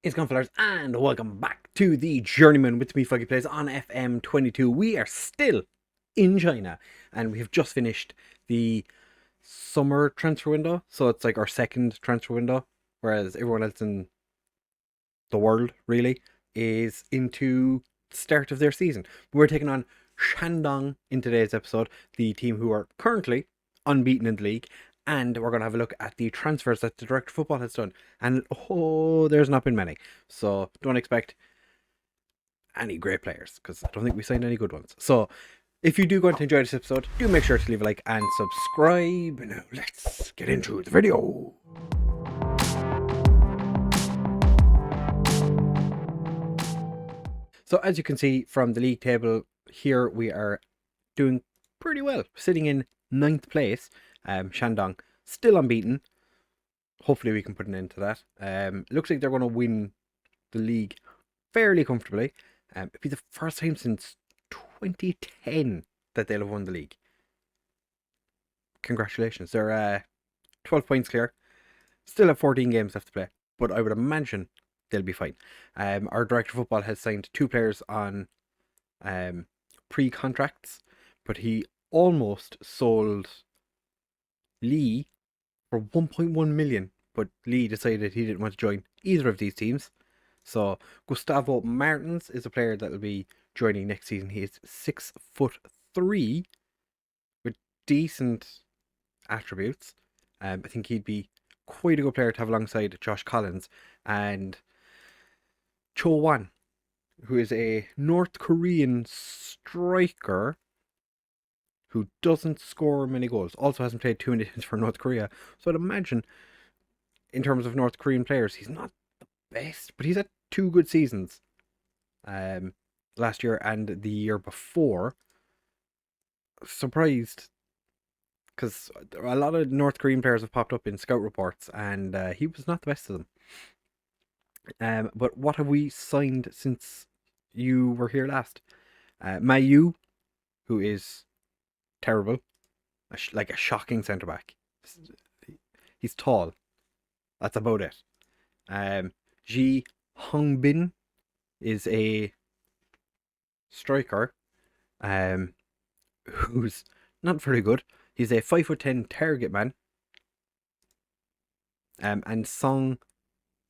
It's Gunflowers, and welcome back to the Journeyman with me, FoggyPlays on FM22. We are still in China, and we have just finished the summer transfer window, so it's like our second transfer window, whereas everyone else in the world, really, is into the start of their season. We're taking on Shandong in today's episode, the team who are currently unbeaten in the league, and we're going to have a look at the transfers that the Director of Football has done. And there's not been many, so don't expect any great players, because I don't think we signed any good ones. So if you do go on to enjoy this episode, do make sure to leave a like and subscribe. Now let's get into the video. So as you can see from the league table here, we are doing pretty well, sitting in 9th place. Shandong still unbeaten. Hopefully we can put an end to that. Looks like they're going to win the league fairly comfortably. It'd be the first time since 2010 that they'll have won the league. Congratulations. They're 12 points clear. Still have 14 games left to play, but I would imagine they'll be fine. Our Director of Football has signed 2 players on pre-contracts, but he almost sold Lee for 1.1 million, but Lee decided he didn't want to join either of these teams. So Gustavo Martins is a player that will be joining next season. He is 6'3" with decent attributes. I think he'd be quite a good player to have alongside Josh Collins and Cho Wan, who is a North Korean striker who doesn't score many goals. Also hasn't played too many times for North Korea. So I'd imagine, in terms of North Korean players, he's not the best, but he's had 2 good seasons. Last year and the year before. Surprised, because a lot of North Korean players have popped up in scout reports, and he was not the best of them. But what have we signed since you were here last? Mayu, who is terrible, like a shocking centre back. He's tall. That's about it. Ji Hongbin is a striker, who's not very good. He's a 5'10" target man. And Song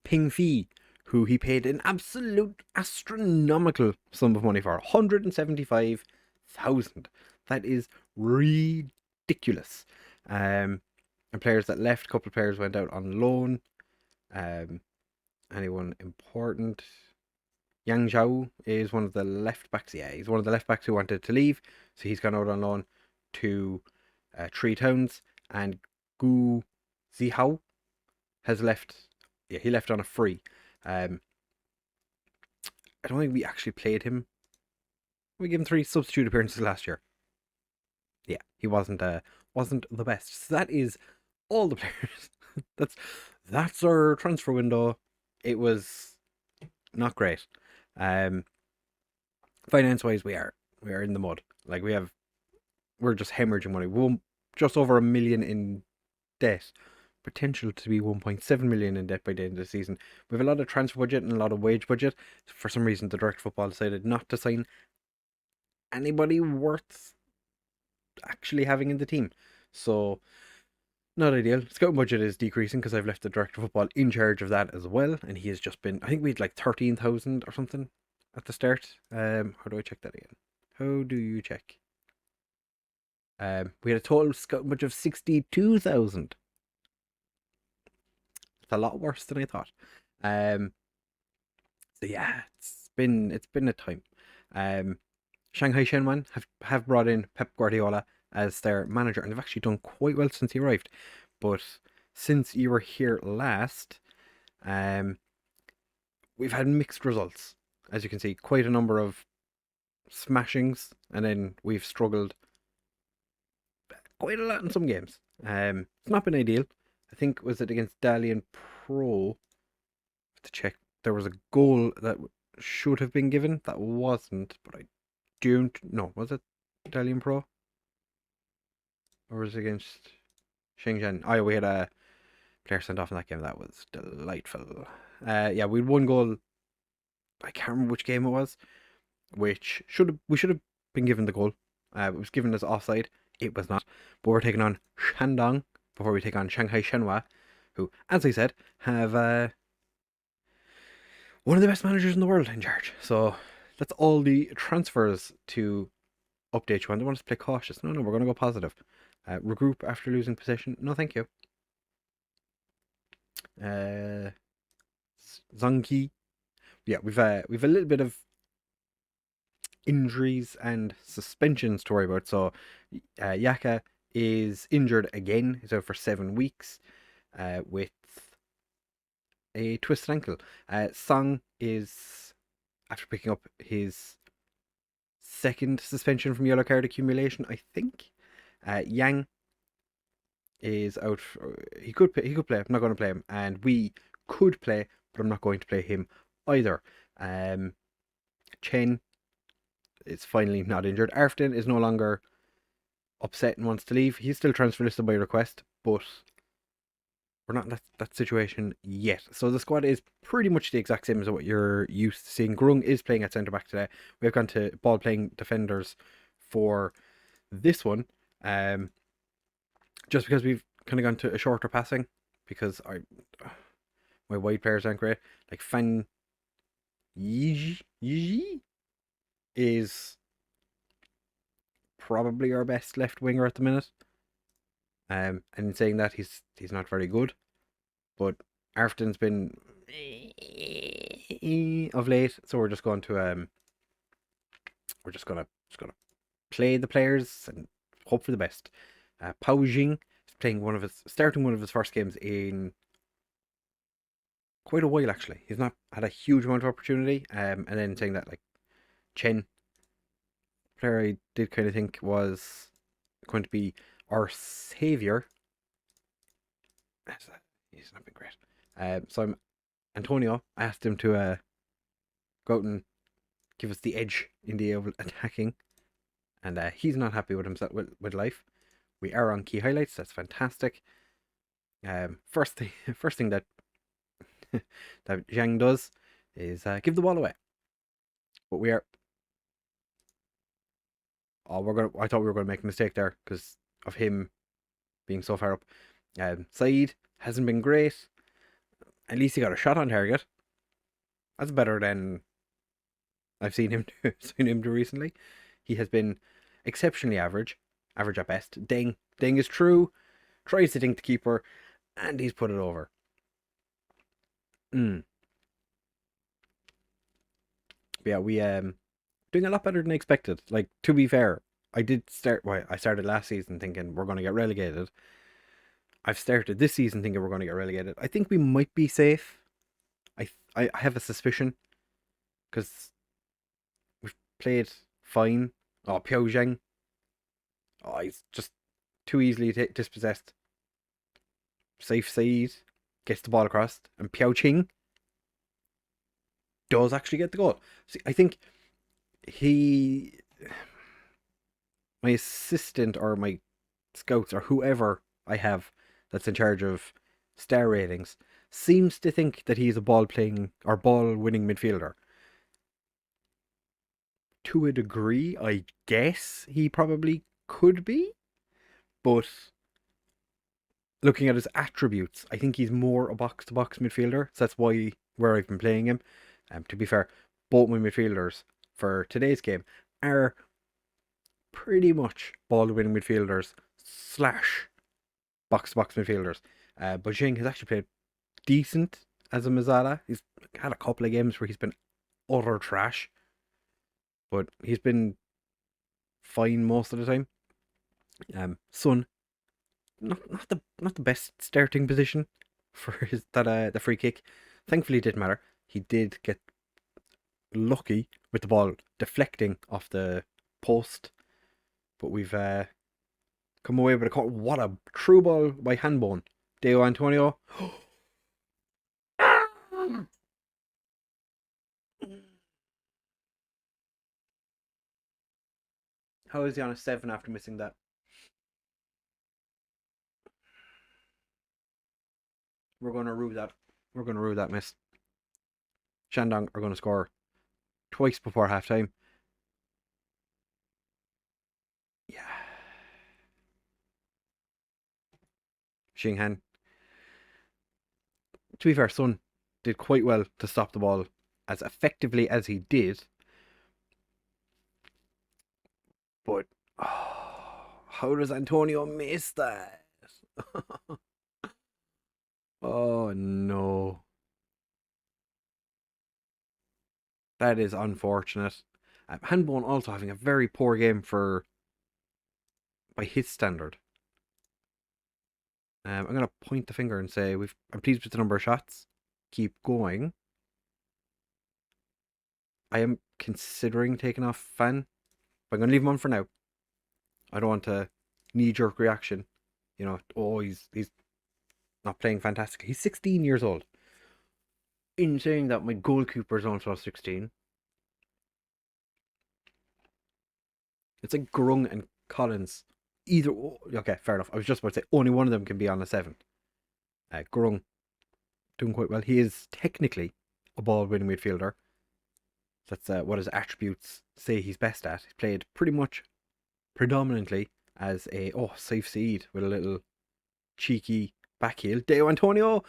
Pingfi, who he paid an absolute astronomical sum of money for, 175,000. That is ridiculous. And players that left, a couple of players went out on loan. Anyone important? Yang Zhao is one of the left backs. Yeah, he's one of the left backs who wanted to leave, so he's gone out on loan to Tree Towns. And Gu Zihao has left. Yeah, he left on a free. I don't think we actually played him. We gave him 3 substitute appearances last year. Yeah, he wasn't the best. So that is all the players. that's our transfer window. It was not great. Finance wise, we are in the mud. Like we're just hemorrhaging money. We're just over $1 million in debt. Potential to be 1.7 million in debt by the end of the season. We have a lot of transfer budget and a lot of wage budget. For some reason, the Director of Football decided not to sign anybody worth actually having in the team. So, not ideal. Scouting budget is decreasing because I've left the Director of Football in charge of that as well, and he has just been, I think we had like 13,000 or something at the start. How do I check that again? How do you check? We had a total scouting budget of 62,000. It's a lot worse than I thought. So yeah, it's been a time. Shanghai Shenwan have brought in Pep Guardiola as their manager, and they've actually done quite well since he arrived. But since you were here last, we've had mixed results. As you can see, quite a number of smashings, and then we've struggled quite a lot in some games. It's not been ideal. I think, was it against Dalian Pro? To check, there was a goal that should have been given that wasn't, but I don't know. Was it Dalian Pro? Or was it against Shenzhen? Oh, yeah, we had a player sent off in that game. That was delightful. Yeah, we had one goal. I can't remember which game it was. We should have been given the goal. It was given as offside. It was not. But we're taking on Shandong before we take on Shanghai Shenhua, who, as I said, have one of the best managers in the world in charge. So that's all the transfers to update you on. They want us to play cautious. No, we're going to go positive. Regroup after losing possession. No, thank you. Zonki. Yeah, we've a little bit of injuries and suspensions to worry about. So Yaka is injured again. He's out for 7 weeks with a twisted ankle. Song is, after picking up his second suspension from yellow card accumulation, I think. Yang is out. He could play. I'm not going to play him, and we could play, but I'm not going to play him either. Chen is finally not injured. Ashton is no longer upset and wants to leave. He's still transfer listed by request, but we're not in that situation yet. So the squad is pretty much the exact same as what you're used to seeing. Grung is playing at centre back today. We've gone to ball playing defenders for this one, just because we've kind of gone to a shorter passing, because my wide players aren't great. Like Fan Yi is probably our best left winger at the minute. And in saying that, he's not very good, but Arfton's been of late, so we're just going to we're just gonna play the players and hope for the best. Pao Jing is starting one of his first games in quite a while, actually. He's not had a huge amount of opportunity. And then saying that, like, Chen, player I did kind of think was going to be our saviour. He's not been great. So I'm Antonio. I asked him to go out and give us the edge in the attacking, and he's not happy with himself with life. We are on key highlights. That's fantastic. First thing that that Zhang does is give the ball away. But we are. Oh, I thought we were gonna make a mistake there because of him being so far up. Saeed hasn't been great. At least he got a shot on target. That's better than I've seen him do recently. He has been exceptionally average at best. Deng is true. Tries to dink the keeper, and he's put it over. Yeah, we doing a lot better than I expected. Like, to be fair, I started last season thinking we're going to get relegated. I've started this season thinking we're going to get relegated. I think we might be safe. I have a suspicion because we've played fine. Oh, Piao Zheng. Oh, he's just too easily dispossessed. Safe Saeed gets the ball across, and Piao Qing does actually get the goal. See, I think my assistant or my scouts or whoever I have that's in charge of star ratings seems to think that he's a ball winning midfielder. To a degree, I guess he probably could be, but looking at his attributes, I think he's more a box to box midfielder. So that's where I've been playing him. To be fair, both my midfielders for today's game are pretty much ball winning midfielders / box to box midfielders. But Jing has actually played decent as a Mazzala. He's had a couple of games where he's been utter trash, but he's been fine most of the time. Sun, not the best starting position for the free kick. Thankfully, it didn't matter. He did get lucky with the ball deflecting off the post, but we've come away with what a true ball by Handbone. Deo Antonio. How is he on a 7 after missing that? We're going to rue that. We're going to rue that miss. Shandong are going to score twice before half time. Yeah. Xinghan. To be fair, Sun did quite well to stop the ball as effectively as he did. But how does Antonio miss that? Oh no. That is unfortunate. Handbone also having a very poor game by his standard. I'm going to point the finger and say I'm pleased with the number of shots. Keep going. I am considering taking off Fan, but I'm going to leave him on for now. I don't want a knee-jerk reaction. You know, oh, he's not playing fantastic. He's 16 years old. In saying that, my goalkeeper is also 16. It's like Grung and Collins. Okay, fair enough. I was just about to say only one of them can be on a 7. Grung doing quite well. He is technically a ball-winning midfielder. That's what his attributes say he's best at. He's played pretty much predominantly as safe seed with a little cheeky back heel. Deo Antonio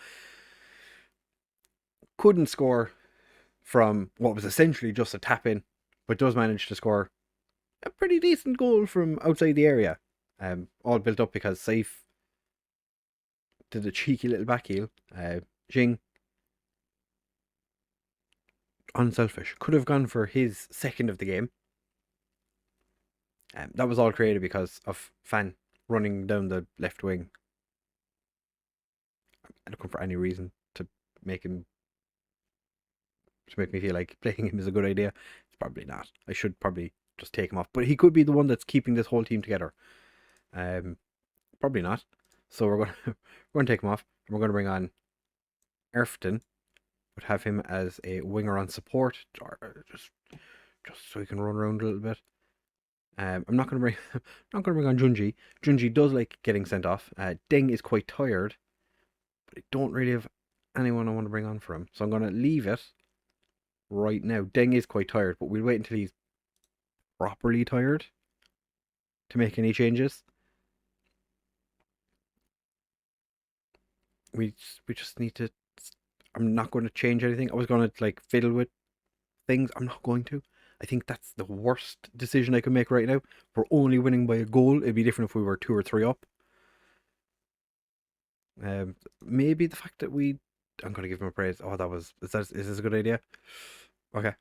couldn't score from what was essentially just a tap in, but does manage to score a pretty decent goal from outside the area. All built up because Safe did a cheeky little back heel. Jing, unselfish, could have gone for his second of the game. That was all created because of Fan running down the left wing. I'm looking for any reason to make me feel like playing him is a good idea. It's probably not. I should probably just take him off. But he could be the one that's keeping this whole team together. Probably not. So we're going to take him off. And we're going to bring on Erfton, but have him as a winger on support, just so he can run around a little bit. I'm not going to bring on Junji. Junji does like getting sent off. Deng is quite tired, but I don't really have anyone I want to bring on for him. So I'm going to leave it right now. Deng is quite tired, but we'll wait until he's properly tired to make any changes. We just need to. I'm not going to change anything. I was going to like fiddle with things. I'm not going to. I think that's the worst decision I can make right now. We're only winning by a goal. It'd be different if we were 2 or 3 up. Maybe the fact that I'm going to give him a praise. Oh, is this a good idea? Okay.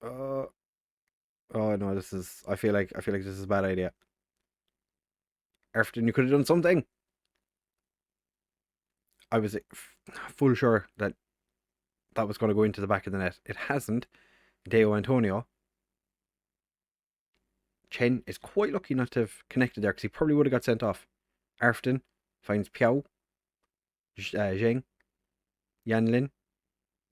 Oh no, I feel like this is a bad idea. Erfton, you could have done something. I was full sure that was going to go into the back of the net. It hasn't. Deo Antonio. Chen is quite lucky not to have connected there because he probably would have got sent off. Erfton finds Piao. Zheng. Yanlin.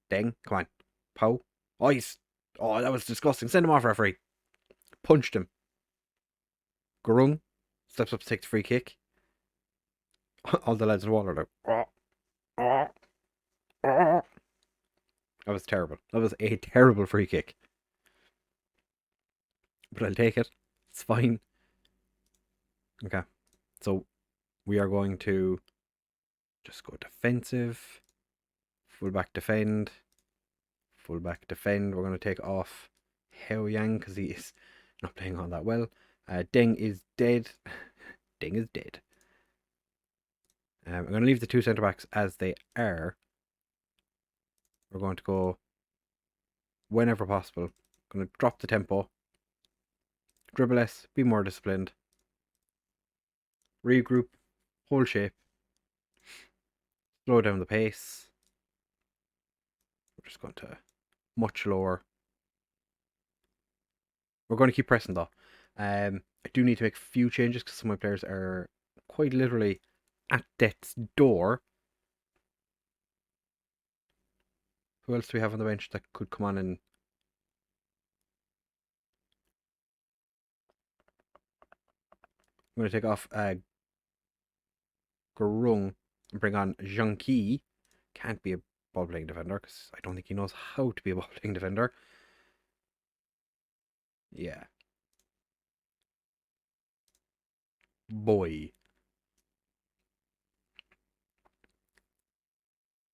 Deng. Come on. Pao. Oh, that was disgusting. Send him off, referee. Punched him. Gurung steps up to take the free kick. All the lads in the wall are like, that was terrible. That was a terrible free kick. But I'll take it. It's fine. Okay. So we are going to just go defensive. Fullback defend. Fullback defend. We're going to take off Heo Yang because he is not playing all that well. Deng is dead. Deng is dead. I'm going to leave the 2 centre backs as they are. We're going to go whenever possible. Going to drop the tempo. Dribble less. Be more disciplined. Regroup. Hold shape. Slow down the pace. We're just going to much lower. We're going to keep pressing though. I do need to make a few changes because some of my players are quite literally at death's door. Who else do we have on the bench that could come on and... I'm going to take off Gurung and bring on Zhang Qi. Can't be a ball-playing defender because I don't think he knows how to be a ball-playing defender. Yeah. Boy.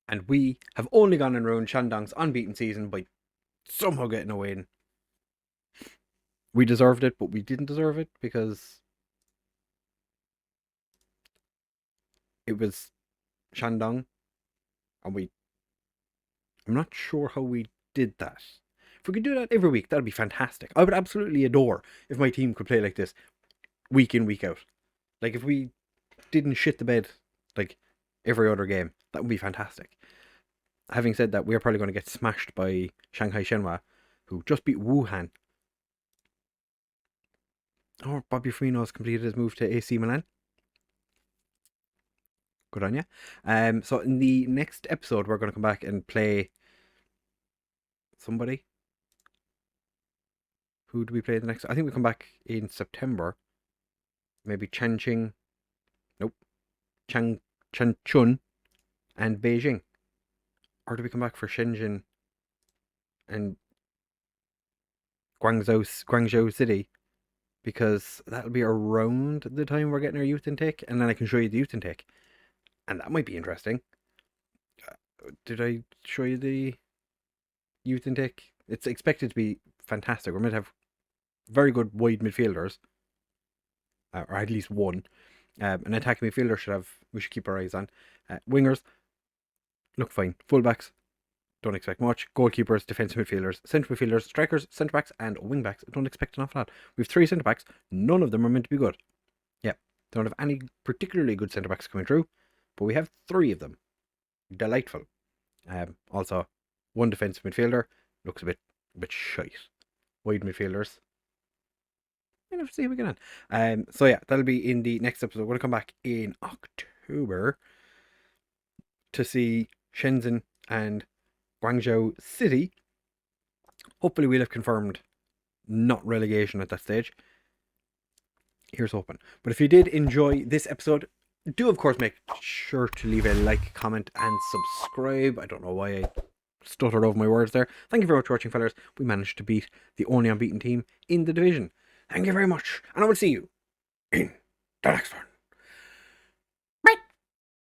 And we have only gone and ruined Shandong's unbeaten season by somehow getting a win. We deserved it, but we didn't deserve it because it was Shandong, and I'm not sure how we did that. If we could do that every week, that'd be fantastic. I would absolutely adore if my team could play like this week in, week out. Like if we didn't shit the bed like every other game, that would be fantastic. Having said that, we're probably going to get smashed by Shanghai Shenhua, who just beat Wuhan. Oh, Bobby Firmino has completed his move to AC Milan. Good on you. So in the next episode, we're going to come back and play somebody. Who do we play the next? I think we come back in September. Maybe Changqing. Nope. Changchun and Beijing. Or do we come back for Shenzhen and Guangzhou City? Because that'll be around the time we're getting our youth intake, and then I can show you the youth intake. And that might be interesting. Did I show you the youth intake? It's expected to be fantastic. We're meant to have very good wide midfielders, or at least one. An attacking midfielder we should keep our eyes on. Wingers look fine. Fullbacks, don't expect much. Goalkeepers, defensive midfielders, centre midfielders, strikers, centre backs, and wing backs. Don't expect an awful lot. We have 3 centre backs. None of them are meant to be good. Yeah, don't have any particularly good centre backs coming through, but we have 3 of them. Delightful. Also, 1 defensive midfielder. Looks a bit shite. Wide midfielders. We'll have to see how we get on. So yeah, that'll be in the next episode. We're going to come back in October to see Shenzhen and Guangzhou City. Hopefully we'll have confirmed not relegation at that stage. Here's hoping. But if you did enjoy this episode, do of course make sure to leave a like, comment and subscribe. I don't know why I stuttered over my words there. Thank you very much for watching, fellas. We managed to beat the only unbeaten team in the division. Thank you very much, and I will see you in the next one.